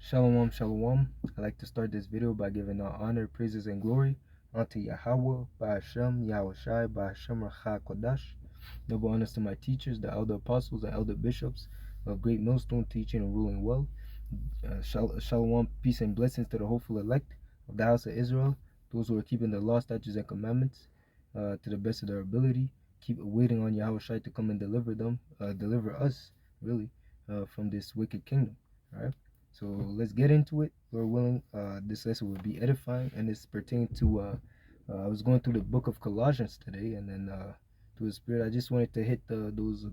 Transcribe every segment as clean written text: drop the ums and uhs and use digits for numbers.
Shalom, shalom. I'd like to start this video by giving all honor, praises, and glory unto Yahweh, Ba'ashem, Yahushai, Ba'ashem, Racha Kodash. Double honors to my teachers, the elder apostles, and elder bishops of Great Millstone, teaching and ruling well. Shalom, peace, and blessings to the hopeful elect of the house of Israel, those who are keeping the law, statutes, and commandments to the best of their ability. Keep waiting on Yahushai to come and deliver us, really, from this wicked kingdom. All right. So let's get into it. Lord willing, this lesson will be edifying, and it's pertaining to. I was going through the book of Colossians today, and then through the Spirit, I just wanted to hit those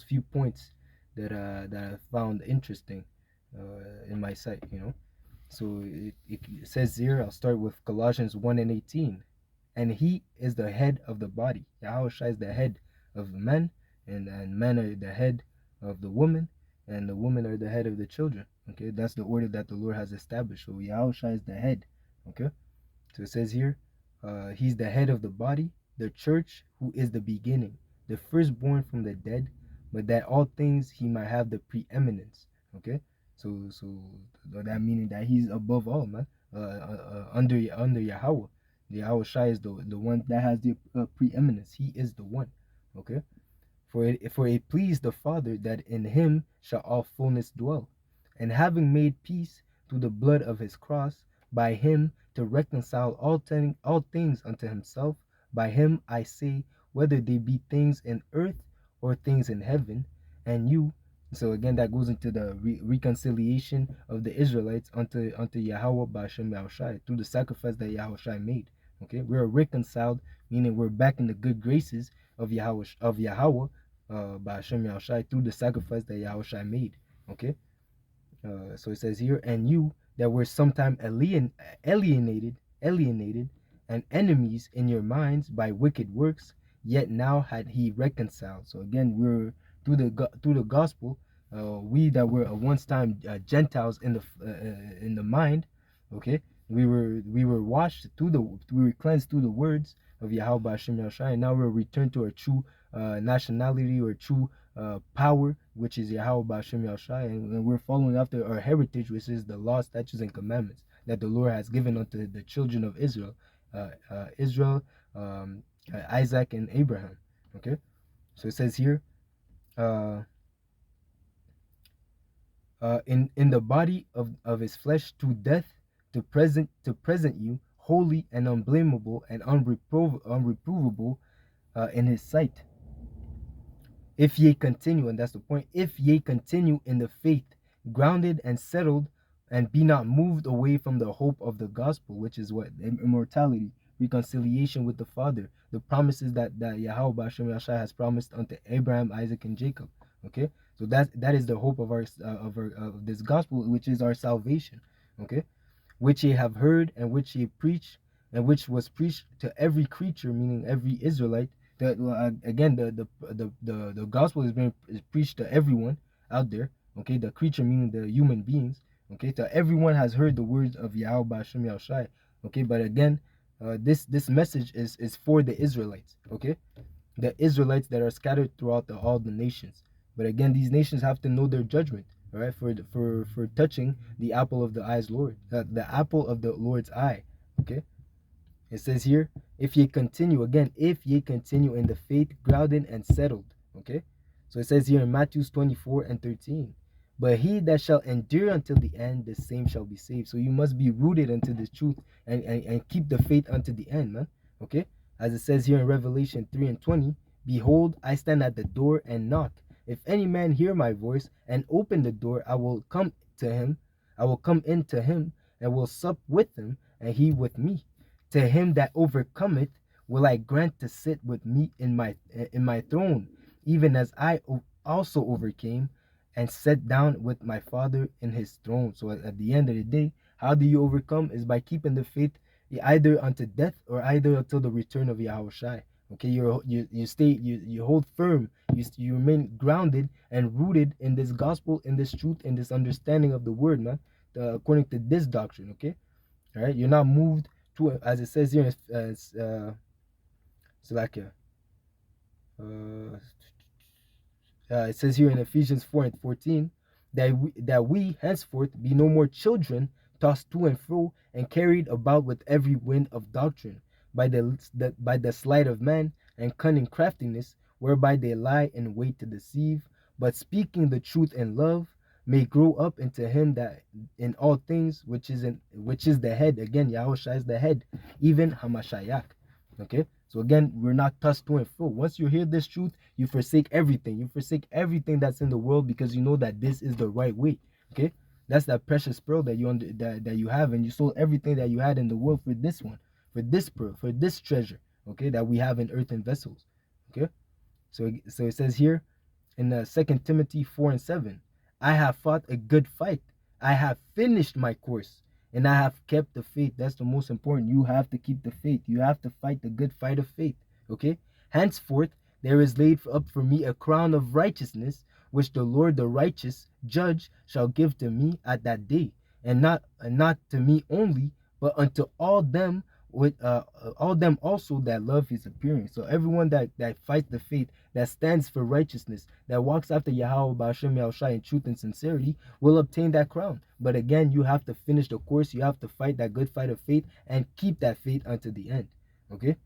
few points that I found interesting in my sight. So it says here. I'll start with Colossians 1:18, and He is the head of the body. Yahushua is the head of the men, and men are the head of the woman, and the women are the head of the children. Okay, that's the order that the Lord has established. So Yahushua is the head. Okay, so it says here, He's the head of the body, the church, who is the beginning, the firstborn from the dead, but that all things He might have the preeminence. Okay, so that meaning that He's above all, man. Under Yahweh. The Yahushua is the one that has the preeminence. He is the one. Okay. For it pleased the Father that in Him shall all fullness dwell, and having made peace through the blood of His cross, by Him to reconcile all things unto Himself. By Him I say, whether they be things in earth or things in heaven. And you, so again, that goes into the reconciliation of the Israelites unto Yahweh Ba'ashem Yahushai through the sacrifice that Yahushai made. Okay, we are reconciled, meaning we're back in the good graces of Yahweh Ba'ashem Yahushai through the sacrifice that Yahushai made. Okay, so it says here, and you that were sometime alienated and enemies in your minds by wicked works, yet now had He reconciled. So again, we're through the gospel. We that were at once time Gentiles in the mind. Okay, we were washed we were cleansed through the words of Yahweh Hashem Yahushua, and now we're returned to our true nationality or true power, which is Yahweh Hashem Yahushua, and we're following after our heritage, which is the law, statutes, and commandments that the Lord has given unto the children of Israel, Isaac and Abraham. Okay, so it says here, in the body of His flesh to death, to present you holy and unblameable and unreprovable in His sight, if ye continue, and that's the point, if ye continue in the faith, grounded and settled, and be not moved away from the hope of the gospel, which is what? Immortality, reconciliation with the Father, the promises that Yahweh Hashem Yahshua has promised unto Abraham, Isaac, and Jacob. Okay, so that is the hope of this gospel, which is our salvation. Okay, which ye have heard, and which ye preach, and which was preached to every creature, meaning every Israelite. That again, the gospel is preached to everyone out there. Okay, the creature meaning the human beings. Okay, so everyone has heard the words of Yahweh Hashem Yahushai. Okay, but again, this message is for the Israelites. Okay, the Israelites that are scattered throughout all the nations. But again, these nations have to know their judgment, all right, for touching the apple of the eye's Lord, the apple of the Lord's eye. Okay, it says here, if ye continue, again, if ye continue in the faith, grounded and settled. Okay, so it says here in Matthew 24:13, but he that shall endure until the end, the same shall be saved. So you must be rooted unto the truth and keep the faith unto the end, man. Okay, as it says here in Revelation 3:20, behold, I stand at the door and knock. If any man hear my voice and open the door, I will come to him, I will come into him, and will sup with him, and he with me. To him that overcometh will I grant to sit with me in my throne, even as I also overcame and sat down with my Father in His throne. So at the end of the day, how do you overcome? Is by keeping the faith either unto death or either until the return of Yahushai. Okay, you hold firm, you remain grounded and rooted in this gospel, in this truth, in this understanding of the word, man, according to this doctrine. Okay, all right, you're not moved to, as it says here, Salakia. It says here in Ephesians 4:14, that we henceforth be no more children, tossed to and fro and carried about with every wind of doctrine, by the sleight of man and cunning craftiness, whereby they lie in wait to deceive, but speaking the truth in love, may grow up into him that in all things which is the head. Again, Yahushua is the head, even Hamashiach. Okay, so again, we're not tossed to and fro. Once you hear this truth, you forsake everything. You forsake everything that's in the world, because you know that this is the right way. Okay, that's that precious pearl that you have, and you sold everything that you had in the world for this one, for this pearl, for this treasure. Okay, that we have in earthen vessels. Okay, so it says here in 2 Timothy 4:7, I have fought a good fight. I have finished my course, and I have kept the faith. That's the most important. You have to keep the faith. You have to fight the good fight of faith. Okay? Henceforth, there is laid up for me a crown of righteousness, which the Lord, the righteous judge, shall give to me at that day, and not to me only, but unto all them also that love his appearing. So everyone that fights the faith, that stands for righteousness, that walks after Yahweh Ba'ashem Yahushai in truth and sincerity, will obtain that crown. But again, you have to finish the course. You have to fight that good fight of faith and keep that faith unto the end. Okay?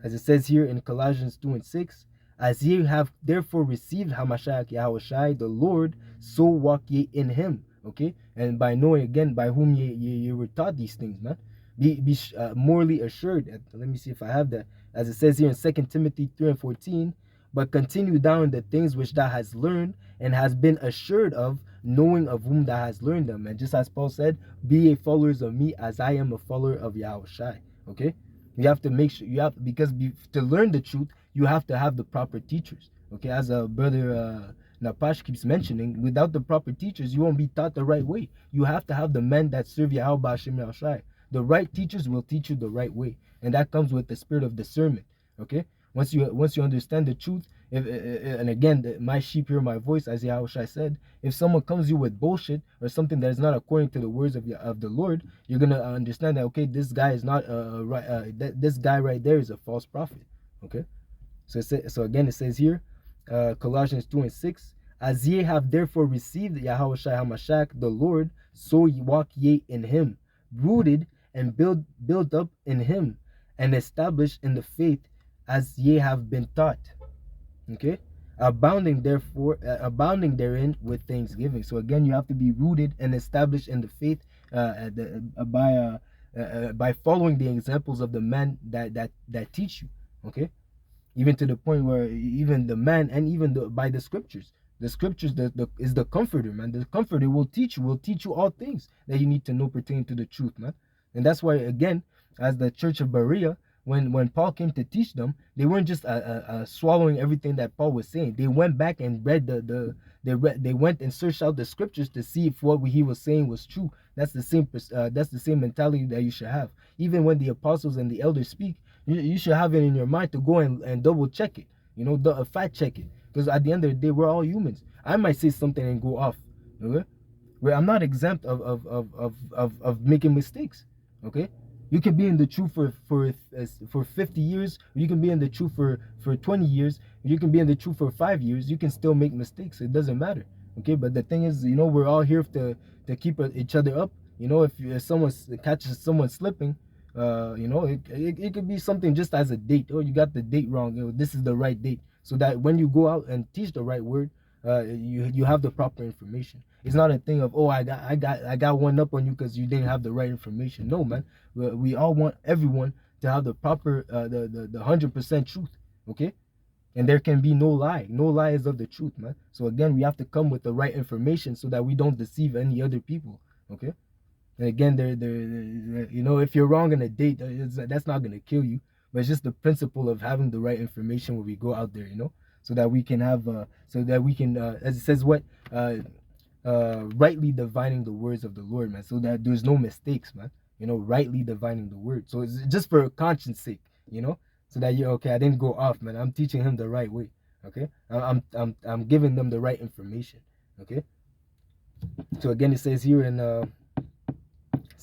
As it says here in Colossians 2:6, as ye have therefore received Hamashiach Yahushai the Lord, so walk ye in him. Okay? And by knowing again by whom ye were taught these things, man. Be morally assured. Let me see if I have that. As it says here in 2 Timothy 3:14, but continue down in the things which thou hast learned and has been assured of, knowing of whom thou hast learned them. And just as Paul said, be a followers of me as I am a follower of Yahushai. Okay? You have to make sure because to learn the truth, you have to have the proper teachers. Okay, as a brother Napash keeps mentioning, without the proper teachers, you won't be taught the right way. You have to have the men that serve Yahweh Ba'ashem Yahushai. The right teachers will teach you the right way, and that comes with the spirit of discernment. Okay, once you understand the truth, and again, my sheep hear my voice, as Yahushua said. If someone comes to you with bullshit or something that is not according to the words of the Lord, you're gonna understand that, okay, this guy is not right. This guy right there is a false prophet. Okay, so again, it says here, Colossians 2:6. As ye have therefore received Yahushua Hamashiach the Lord, so ye walk ye in him, rooted and build up in him, and established in the faith as ye have been taught. Okay, abounding therein with thanksgiving. So again, you have to be rooted and established in the faith by following the examples of the men that teach you. Okay, even to the point where even the man and even by the scriptures. The scriptures is the comforter, man. The comforter will teach you all things that you need to know pertaining to the truth, man. And that's why, again, as the church of Berea, when Paul came to teach them, they weren't just swallowing everything that Paul was saying. They went back and read they went and searched out the scriptures to see if what he was saying was true. That's the same mentality that you should have. Even when the apostles and the elders speak, you should have it in your mind to go and double check it. Fact check it. Because at the end of the day, we're all humans. I might say something and go off. Okay? Where I'm not exempt of making mistakes. Okay, you can be in the truth for 50 years, or you can be in the truth for 20 years, or you can be in the truth for 5 years. You can still make mistakes. It doesn't matter. Okay, but the thing is, we're all here to keep each other up. If someone catches someone slipping, it could be something just as a date. Oh, you got the date wrong. This is the right date, so that when you go out and teach the right word, you have the proper information. It's not a thing of, oh, I got one up on you because you didn't have the right information. No, man. We all want everyone to have the proper the 100% truth. Okay, and there can be no lie. No lie is of the truth, man. So again, we have to come with the right information so that we don't deceive any other people. Okay, and again, if you're wrong in a date, that's not gonna kill you, but it's just the principle of having the right information when we go out there. So that we can have as it says, rightly divining the words of the Lord, man, so that there's no mistakes, man. Rightly divining the word. So it's just for conscience sake, so that you're okay. I didn't go off, man. I'm teaching him the right way. Okay, I'm giving them the right information. Okay. So again, it says here in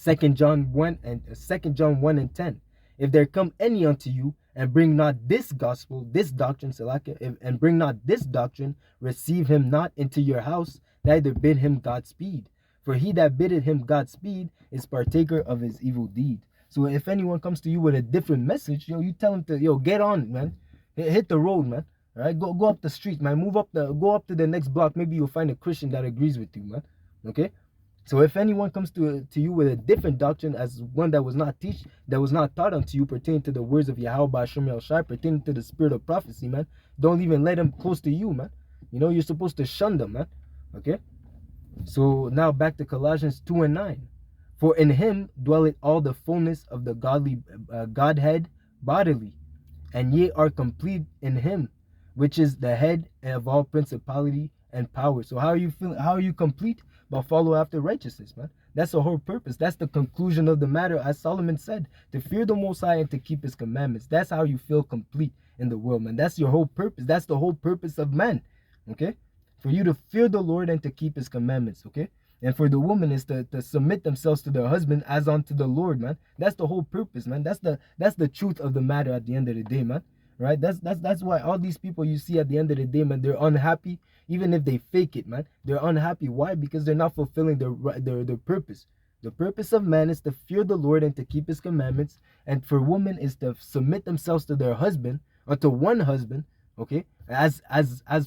2 John 1 and 10, if there come any unto you and bring not this gospel, this doctrine, Salaka, and bring not this doctrine, receive him not into your house, neither bid him Godspeed. For he that biddeth him Godspeed is partaker of his evil deed. So if anyone comes to you with a different message, you tell him to, get on, man. Hit the road, man. All right, go up the street, man. Go up to the next block. Maybe you'll find a Christian that agrees with you, man. Okay. So if anyone comes to you with a different doctrine, as one that was not taught unto you, pertaining to the words of Yahweh Hashem Shai, pertaining to the spirit of prophecy, man, don't even let them close to you, man. You're supposed to shun them, man. Okay. So now back to Colossians 2:9. For in him dwelleth all the fullness of the godly Godhead bodily, and ye are complete in him, which is the head of all principality and power. So how are you feeling? How are you complete? But follow after righteousness, man. That's the whole purpose. That's the conclusion of the matter, as Solomon said, to fear the Most High and to keep his commandments. That's how you feel complete in the world, man. That's your whole purpose. That's the whole purpose of man, okay? For you to fear the Lord and to keep his commandments, okay? And for the woman is to submit themselves to their husband as unto the Lord, man. That's the whole purpose, man. That's the truth of the matter at the end of the day, man. Right? That's why all these people you see at the end of the day, man, they're unhappy. Even if they fake it, man, they're unhappy. Why? Because they're not fulfilling their purpose. The purpose of man is to fear the Lord and to keep his commandments. And for women is to submit themselves to their husband, or to one husband, okay? As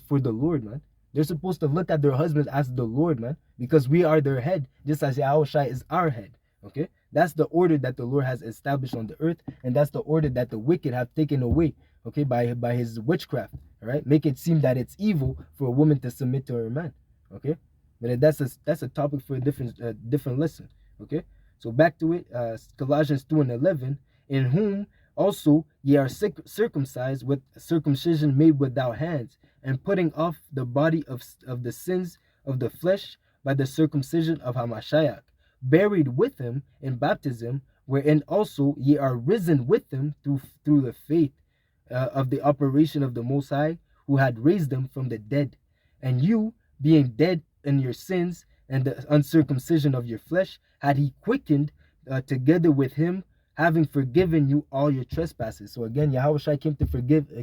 for the Lord, man. They're supposed to look at their husbands as the Lord, man, because we are their head, just as Yahushua is our head, okay? That's the order that the Lord has established on the earth, and that's the order that the wicked have taken away, okay, by his witchcraft, all right? Make it seem that it's evil for a woman to submit to her man, okay? But that's a topic for a different lesson, okay? So back to it, Colossians 2:11, in whom also ye are circumcised with circumcision made without hands, and putting off the body of the sins of the flesh by the circumcision of Hamashiach, buried with him in baptism, wherein also ye are risen with him through the faith of the operation of the Most High, who had raised them from the dead. And you, being dead in your sins and the uncircumcision of your flesh, had he quickened together with him, having forgiven you all your trespasses. So again, Yahushua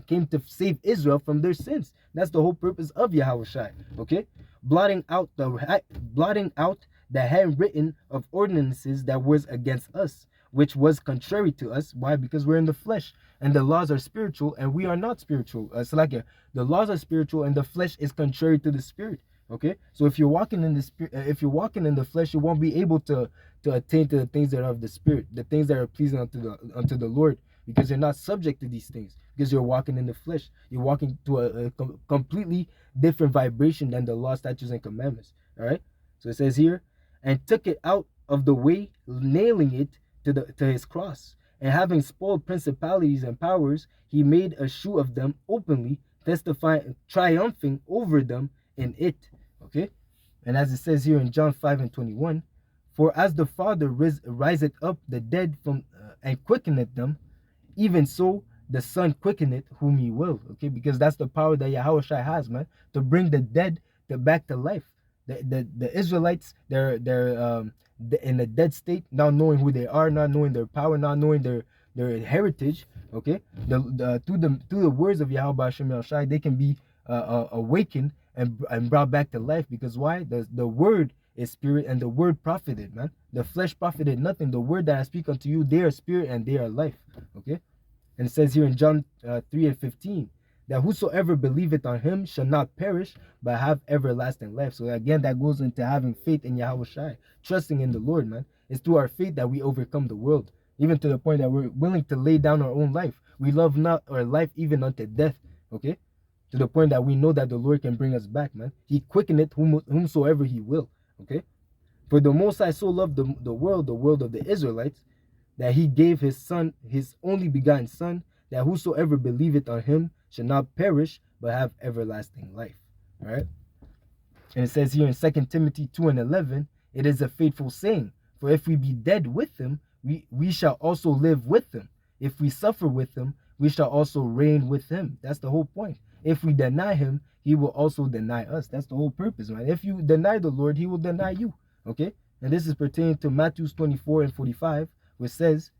came to save Israel from their sins. That's the whole purpose of Yahushua, okay? Blotting out the handwritten of ordinances that was against us, which was contrary to us. Why? Because we're in the flesh, and the laws are spiritual, and we are not spiritual. It's like the laws are spiritual, and the flesh is contrary to the spirit. Okay, so if you're walking in the spirit, if you're walking in the flesh, you won't be able to attain to the things that are of the spirit, the things that are pleasing unto the Lord, because you're not subject to these things, because you're walking in the flesh. You're walking to a completely different vibration than the law, statutes, and commandments. All right. So it says here, and took it out of the way, nailing it to his cross, and having spoiled principalities and powers, he made a shoe of them openly, testifying, triumphing over them in it. Okay, and as it says here in John 5:21, for as the Father riseth up the dead from and quickeneth them, even so the Son quickeneth whom he will. Okay, because that's the power that Yahushua has, man, to bring the dead back to life. The Israelites, they're in a dead state, not knowing who they are, not knowing their power, not knowing their heritage. Okay, through the words of Yahweh Hashem Shai, they can be awakened and brought back to life. Because why? The word is spirit, and the word profited, man. The flesh profited nothing. The word that I speak unto you, they are spirit and they are life. Okay, and it says here in John 3:15, that whosoever believeth on him shall not perish, but have everlasting life. So again, that goes into having faith in Yahweh Shai, trusting in the Lord, man. It's through our faith that we overcome the world, even to the point that we're willing to lay down our own life. We love not our life even unto death, okay? To the point that we know that the Lord can bring us back, man. He quickeneth whomsoever he will, okay? For the Most High so loved the world of the Israelites, that he gave his son, his only begotten son, that whosoever believeth on him shall not perish, but have everlasting life. All right. And it says here in 2 Timothy 2:11, it is a faithful saying, for if we be dead with him, we shall also live with him. If we suffer with him, we shall also reign with him. That's the whole point. If we deny him, he will also deny us. That's the whole purpose, man. If you deny the Lord, he will deny you. Okay. And this is pertaining to Matthew 24:45, which says,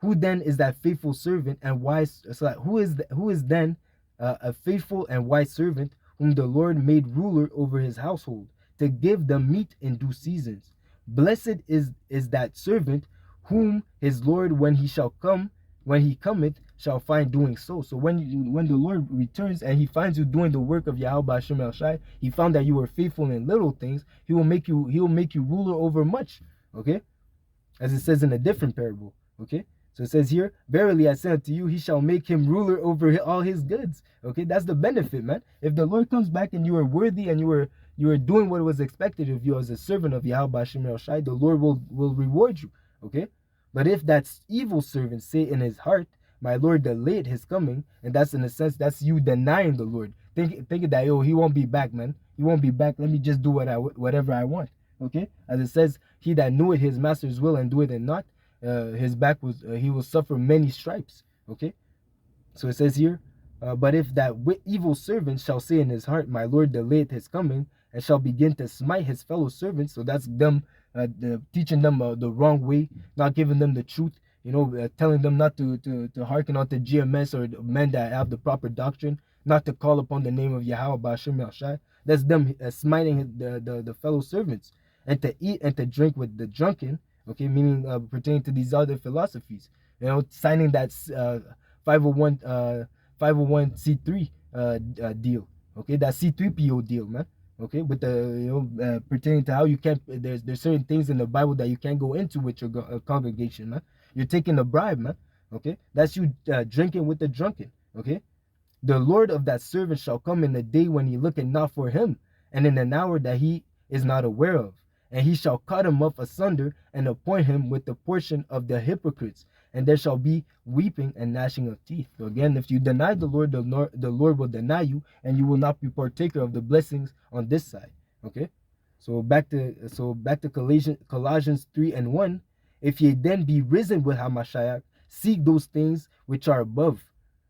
Who then is that faithful servant and wise? So who is then a faithful and wise servant whom the Lord made ruler over his household to give them meat in due seasons? Blessed is that servant whom his Lord when he cometh shall find doing so. So when the Lord returns and he finds you doing the work of Yahweh Hashem El Shai, he found that you were faithful in little things, he will make you ruler over much. Okay, as it says in a different parable. Okay, so it says here, verily I say unto you, he shall make him ruler over all his goods. Okay, that's the benefit, man. If the Lord comes back and you are worthy and you are doing what was expected of you as a servant of Yahweh Hashem El Shai, the Lord will reward you. Okay, but if that evil servant say in his heart, my Lord delayed his coming, and that's in a sense, that's you denying the Lord, thinking that, yo, he won't be back, man. He won't be back. Let me just do whatever I want. Okay, as it says, he that knoweth his master's will and doeth it not, his back he will suffer many stripes. Okay, so it says here, but if that evil servant shall say in his heart, my Lord delayeth his coming, and shall begin to smite his fellow servants, so that's them teaching them the wrong way, not giving them the truth, telling them not to hearken unto GMS or men that have the proper doctrine, not to call upon the name of Yahweh Ba'ashem Yahshai. That's them smiting the fellow servants, and to eat and to drink with the drunken. Okay, meaning pertaining to these other philosophies. Signing that 501c3 deal. Okay, that C3PO deal, man. Okay, with the pertaining to how you can't. There's certain things in the Bible that you can't go into with your congregation, man. You're taking a bribe, man. Okay, that's you drinking with the drunken. Okay, the Lord of that servant shall come in a day when he looketh not for him, and in an hour that he is not aware of. And he shall cut him off asunder, and appoint him with the portion of the hypocrites. And there shall be weeping and gnashing of teeth. So again, if you deny the Lord will deny you, and you will not be partaker of the blessings on this side. Okay, so back to Colossians 3:1. If ye then be risen with Hamashiach, seek those things which are above,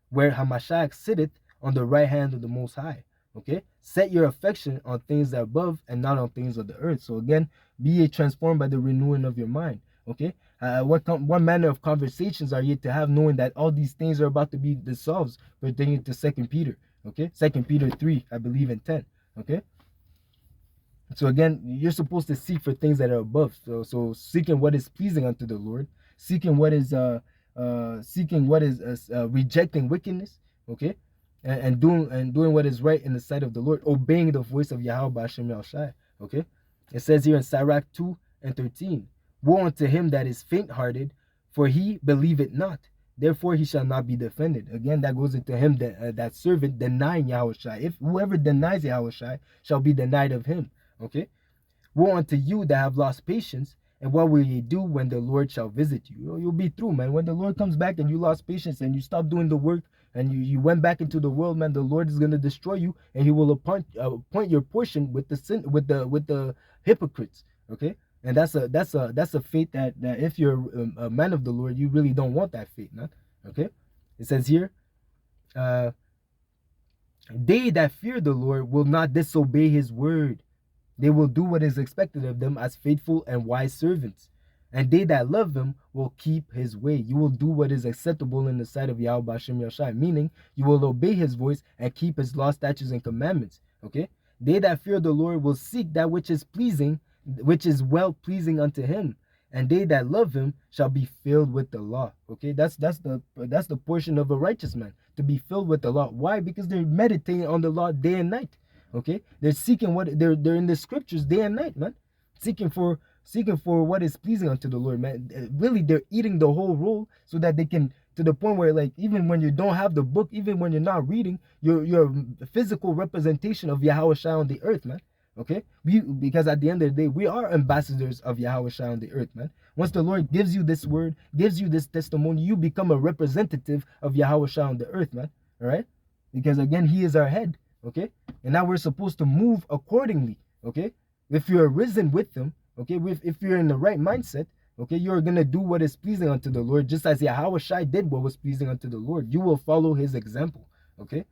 where Hamashiach sitteth on the right hand of the Most High. Okay, set your affection on things that are above and not on things of the earth. So again, be ye transformed by the renewing of your mind. Okay, what manner of conversations are you to have, knowing that all these things are about to be dissolved, pertaining to 2 Peter. Okay, 2 Peter 3, I believe, in 10. Okay, so again, you're supposed to seek for things that are above. So seeking what is pleasing unto the Lord, seeking what is rejecting wickedness. Okay, and doing what is right in the sight of the Lord, obeying the voice of Yahweh Hashem El Shai. Okay, it says here in Sirach 2:13, woe unto him that is faint-hearted, for he believeth not, therefore he shall not be defended. Again, that goes into him, that servant denying Yahweh Shai. If whoever denies Yahweh Shai shall be denied of him. Okay, woe unto you that have lost patience, and what will ye do when the Lord shall visit you? You'll be through, man. When the Lord comes back and you lost patience and you stop doing the work and you went back into the world, man, the Lord is going to destroy you, and he will appoint your portion with the sin, with the hypocrites. Okay, and that's a fate that if you're a man of the Lord, you really don't want that fate, man. Okay, it says here, they that fear the Lord will not disobey his word. They will do what is expected of them as faithful and wise servants. And they that love him will keep his way. You will do what is acceptable in the sight of Yahweh Hashem Yahshai, meaning you will obey his voice and keep his law, statutes, and commandments. Okay? They that fear the Lord will seek that which is pleasing, which is well pleasing unto him. And they that love him shall be filled with the law. Okay, that's the portion of a righteous man, to be filled with the law. Why? Because they're meditating on the law day and night. Okay, they're seeking what they're in the scriptures day and night, man, seeking for what is pleasing unto the Lord, man. Really, they're eating the whole roll, so that they can, to the point where, like, even when you don't have the book, even when you're not reading, you're a physical representation of Yahweh Shai on the earth, man. Okay, because at the end of the day, we are ambassadors of Yahweh Shai on the earth, man. Once the Lord gives you this word, gives you this testimony, you become a representative of Yahweh Shai on the earth, man. All right, because again, he is our head. Okay, and now we're supposed to move accordingly. Okay, if you're risen with him, okay, if you're in the right mindset, okay, you're gonna do what is pleasing unto the Lord, just as Yahweh Shai did what was pleasing unto the Lord. You will follow his example. Okay,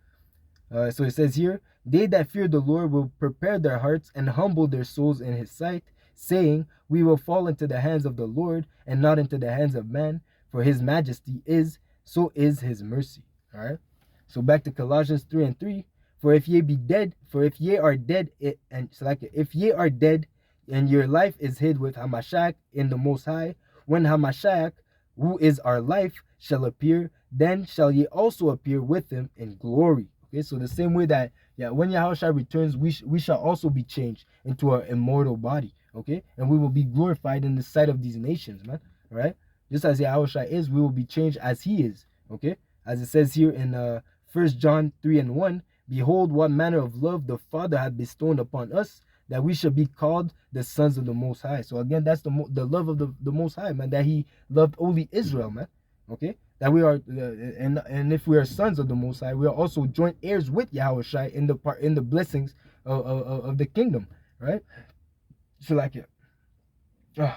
so it says here, they that fear the Lord will prepare their hearts and humble their souls in his sight, saying, we will fall into the hands of the Lord and not into the hands of man, For his majesty is, so is his mercy. All right. So back to Colossians 3:3. For if ye be dead, for if ye are dead, if ye are dead, and your life is hid with Hamashiach in the Most High, when Hamashiach, who is our life, shall appear, then shall ye also appear with him in glory. Okay, so the same way that when Yahushua returns, we shall also be changed into an immortal body. Okay, and we will be glorified in the sight of these nations, man. All right, just as Yahushua is, we will be changed as he is. Okay, as it says here in 1 John 3:1, behold, what manner of love the Father hath bestowed upon us, that we should be called the sons of the Most High. So again, that's the love of the Most High, man, that he loved only Israel, man. Okay, that we are, and if we are sons of the Most High, we are also joint heirs with Yahushua in the blessings of the kingdom, right? So like it. So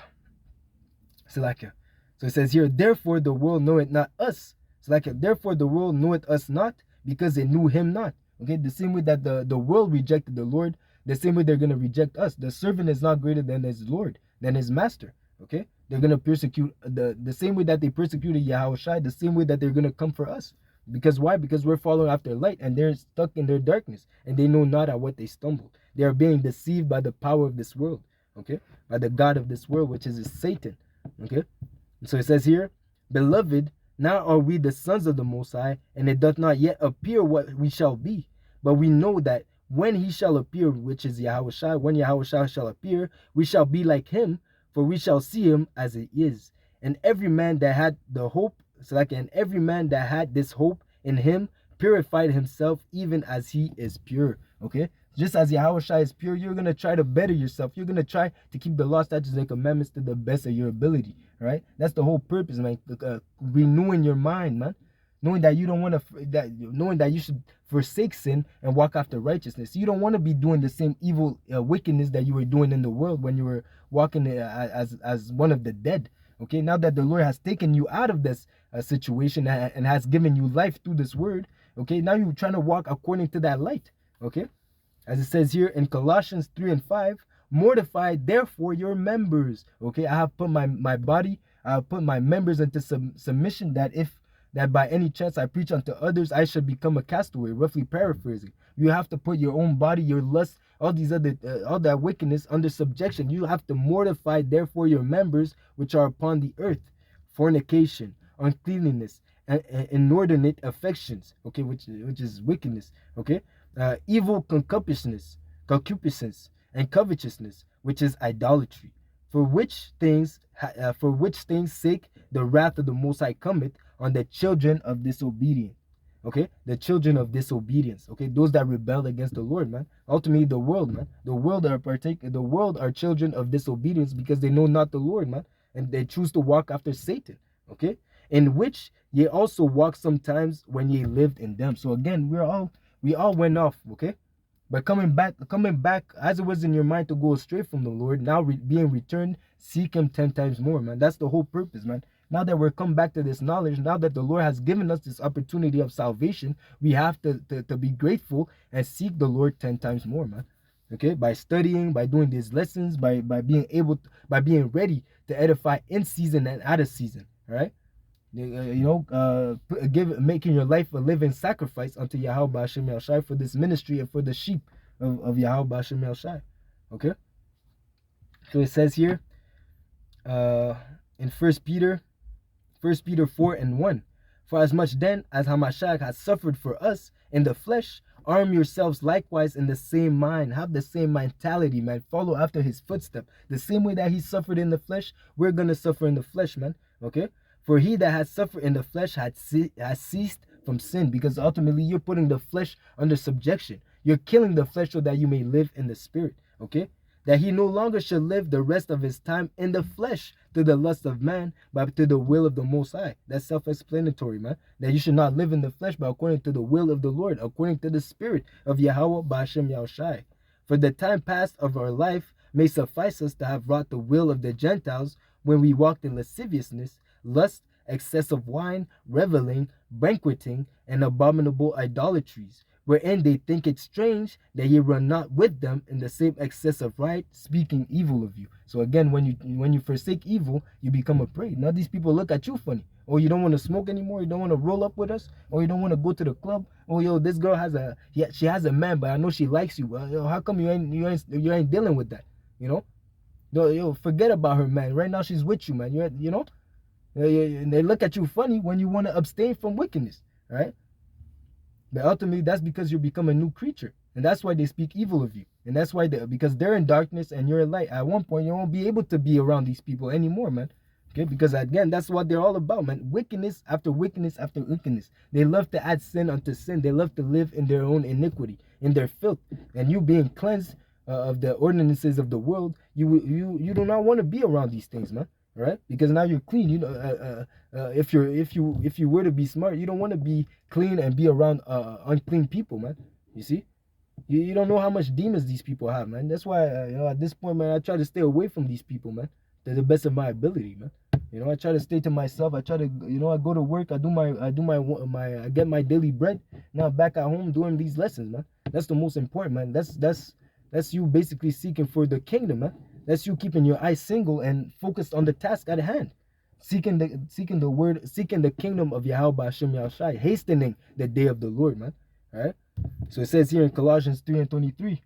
it says here, therefore the world knoweth not us. So therefore the world knoweth us not, because they knew him not. Okay, the same way that the world rejected the Lord, the same way they're gonna reject us. The servant is not greater than his Lord, than his master. Okay, they're gonna persecute the same way that they persecuted Yahushua, the same way that they're gonna come for us. Because why? Because we're following after light, and they're stuck in their darkness, and they know not at what they stumbled. They are being deceived by the power of this world. Okay, by the god of this world, which is Satan. Okay, so it says here, beloved, now are we the sons of the Most High, and it doth not yet appear what we shall be. But we know that when he shall appear, which is Yahushua, when Yahushua shall appear, we shall be like him, for we shall see him as he is. And every man that had the hope, and every man that had this hope in him purified himself even as he is pure. Okay, just as Yahushua is pure, you're going to try to better yourself. You're going to try to keep the law, statutes, and commandments to the best of your ability, right? That's the whole purpose, man. Renewing your mind, man. Knowing that you don't want to, knowing that you should forsake sin and walk after righteousness. You don't want to be doing the same evil wickedness that you were doing in the world when you were walking as one of the dead. Okay, now that the Lord has taken you out of this situation and has given you life through this word, okay, now you're trying to walk according to that light. Okay, as it says here in Colossians 3:5, mortify therefore your members. Okay, I have put my body, I have put my members into submission, that by any chance I preach unto others, I should become a castaway. Roughly paraphrasing, you have to put your own body, your lust, all these other all that wickedness under subjection. You have to mortify therefore your members which are upon the earth: fornication, uncleanness, and inordinate affections. Okay, which is wickedness. Okay, evil concupiscence, and covetousness, which is idolatry. For which things sake the wrath of the Most High cometh on the children of disobedience. Okay, the children of disobedience. Okay, those that rebel against the Lord, man. Ultimately, the world, man. The world are children of disobedience because they know not the Lord, man, and they choose to walk after Satan. Okay, in which ye also walk sometimes when ye lived in them. So again, we all went off. Okay. But coming back, as it was in your mind to go astray from the Lord, now being returned, seek him 10 times more, man. That's the whole purpose, man. Now that we're come back to this knowledge, now that the Lord has given us this opportunity of salvation, we have to be grateful and seek the Lord 10 times more, man. Okay, by studying, by doing these lessons, by being ready to edify in season and out of season. All right. Making your life a living sacrifice unto Yahweh Hashem El Shai for this ministry and for the sheep of Yahweh Hashem El Shai. Okay, so it says here in 1 Peter 4:1, for as much then as Hamashiach has suffered for us in the flesh, arm yourselves likewise in the same mind. Have the same mentality, man. Follow after his footstep. The same way that he suffered in the flesh, we're gonna suffer in the flesh, man. Okay. For he that has suffered in the flesh has ceased from sin, because ultimately you're putting the flesh under subjection. You're killing the flesh so that you may live in the spirit. Okay, that he no longer should live the rest of his time in the flesh to the lust of man, but to the will of the Most High. That's self-explanatory, man. That you should not live in the flesh, but according to the will of the Lord, according to the spirit of Yahweh Ba'ashem Yahushai. For the time past of our life may suffice us to have wrought the will of the Gentiles when we walked in lasciviousness, lust, excess of wine, reveling, banqueting, and abominable idolatries, wherein they think it strange that ye run not with them in the same excess of right, speaking evil of you. So again, when you forsake evil, you become a prey. Now these people look at you funny. Oh, you don't want to smoke anymore? You don't want to roll up with us? Or you don't want to go to the club? Oh, yo, this girl has she has a man, but I know she likes you. Yo, how come you ain't dealing with that? You know? Yo, forget about her, man. Right now she's with you, man. You know? And they look at you funny when you want to abstain from wickedness, right? But ultimately, that's because you become a new creature. And that's why they speak evil of you. And that's why, because they're in darkness and you're in light. At one point, you won't be able to be around these people anymore, man. Okay, because again, that's what they're all about, man. Wickedness after wickedness after wickedness. They love to add sin unto sin. They love to live in their own iniquity, in their filth. And you being cleansed of the ordinances of the world, you do not want to be around these things, man. Right? Because now you're clean. You know, if you were to be smart, you don't want to be clean and be around unclean people, man. You see, you don't know how much demons these people have, man. That's why at this point, man, I try to stay away from these people, man, to the best of my ability, man. I try to stay to myself. I try to, I go to work. I get my daily bread. Now back at home doing these lessons, man. That's the most important, man. That's you basically seeking for the kingdom, man. That's you keeping your eyes single and focused on the task at hand. Seeking the kingdom of Yahweh Hashem Yahushai, hastening the day of the Lord, man. All right. So it says here in Colossians 3:23,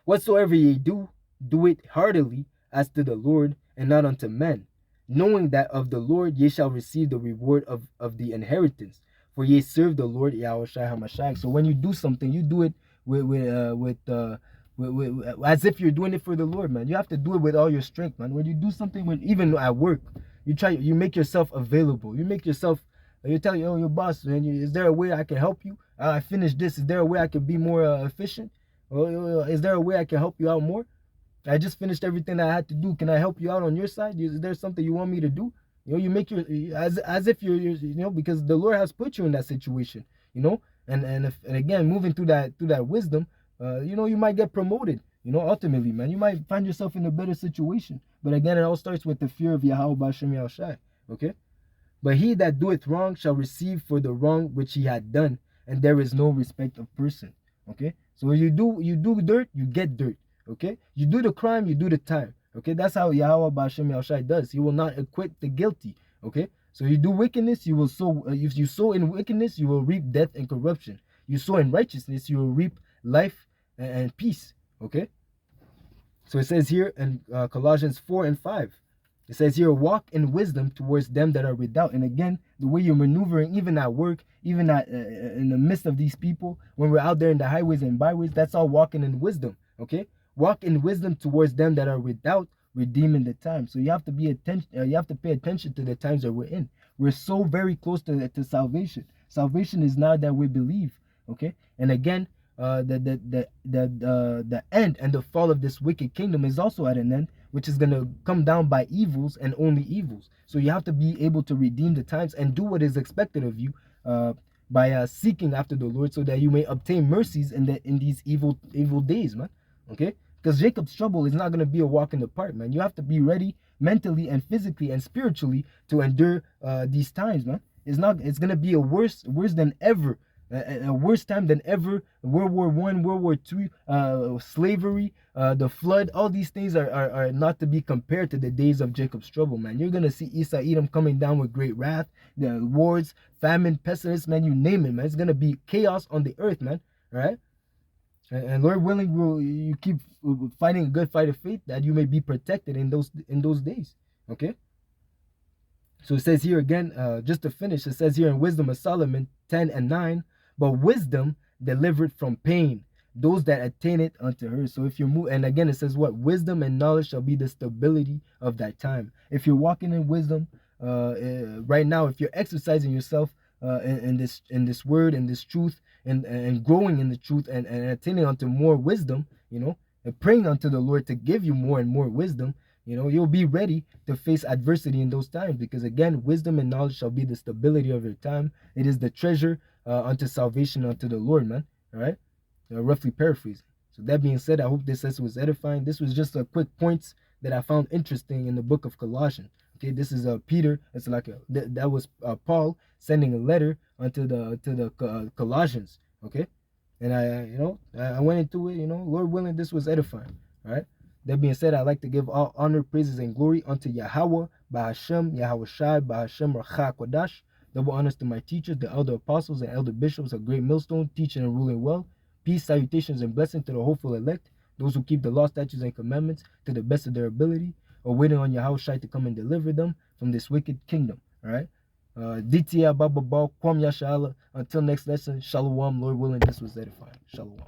whatsoever ye do, do it heartily as to the Lord and not unto men, knowing that of the Lord ye shall receive the reward of the inheritance. For ye serve the Lord Yahushai HaMashiach. So when you do something, you do it as if you're doing it for the Lord, man. You have to do it with all your strength, man. When you do something, even at work, you make yourself available. You tell your boss, man, is there a way I can help you? I finished this. Is there a way I can be more efficient? Or is there a way I can help you out more? I just finished everything I had to do. Can I help you out on your side? Is there something you want me to do? You make as if you're because the Lord has put you in that situation, and again, moving through that wisdom, you might get promoted, ultimately, man. You might find yourself in a better situation. But again, it all starts with the fear of Yahweh B'Shem Yahushai. Okay? But he that doeth wrong shall receive for the wrong which he had done, and there is no respect of person. Okay? So when you do dirt, you get dirt. Okay? You do the crime, you do the time. Okay? That's how Yahweh B'Shem Yahushai does. He will not acquit the guilty. Okay? So you do wickedness, you will sow. If you sow in wickedness, you will reap death and corruption. You sow in righteousness, you will reap life and peace. Okay? So it says here in Colossians 4:5, it says here, walk in wisdom towards them that are without. And again, the way you're maneuvering, even at work, even in the midst of these people, when we're out there in the highways and byways, that's all walking in wisdom. Okay? Walk in wisdom towards them that are without, redeeming the time. So you have to pay attention to the times that we're in. We're so very close to salvation. Salvation is now that we believe. Okay? And again, the end and the fall of this wicked kingdom is also at an end, which is going to come down by evils and only evils. So you have to be able to redeem the times and do what is expected of you by seeking after the Lord, so that you may obtain mercies in these evil days, man. Okay? Because Jacob's trouble is not going to be a walk in the park, man. You have to be ready mentally and physically and spiritually to endure these times, man. It's going to be a worse than ever. A worse time than ever. World War I, World War II, slavery, the flood, all these things are not to be compared to the days of Jacob's trouble, man. You're going to see Esau Edom coming down with great wrath, the wars, famine, pestilence, man, you name it, man. It's going to be chaos on the earth, man, all right? And Lord willing, you keep fighting a good fight of faith, that you may be protected in those days, okay? So it says here again, just to finish, it says here in Wisdom of Solomon 10:9, but wisdom delivered from pain, those that attain it unto her. So if you and again it says what? Wisdom and knowledge shall be the stability of that time. If you're walking in wisdom right now, if you're exercising yourself in this word and this truth, and growing in the truth, and attaining unto more wisdom, and praying unto the Lord to give you more and more wisdom, you'll be ready to face adversity in those times, because again, wisdom and knowledge shall be the stability of your time. It is the treasure unto salvation unto the Lord, man. All right, roughly paraphrasing. So that being said, I hope this lesson was edifying. This was just a quick points that I found interesting in the book of Colossians. Okay, this is Peter. It's like that was Paul sending a letter unto the Colossians. Okay, and I went into it. Lord willing, this was edifying. All right. That being said, I'd like to give all honor, praises, and glory unto Yahweh, Bahashem, Yahweh Shai, Bahashem Racha Kodash. Double honors to my teachers, the elder apostles and elder bishops of Great Millstone, teaching and ruling well. Peace, salutations, and blessing to the hopeful elect, those who keep the law, statutes, and commandments to the best of their ability, or waiting on Yahweh Shai to come and deliver them from this wicked kingdom. All right. DTI Baba Kwam Yashala. Until next lesson, Shalom. Lord willing, this was edifying. Shalom.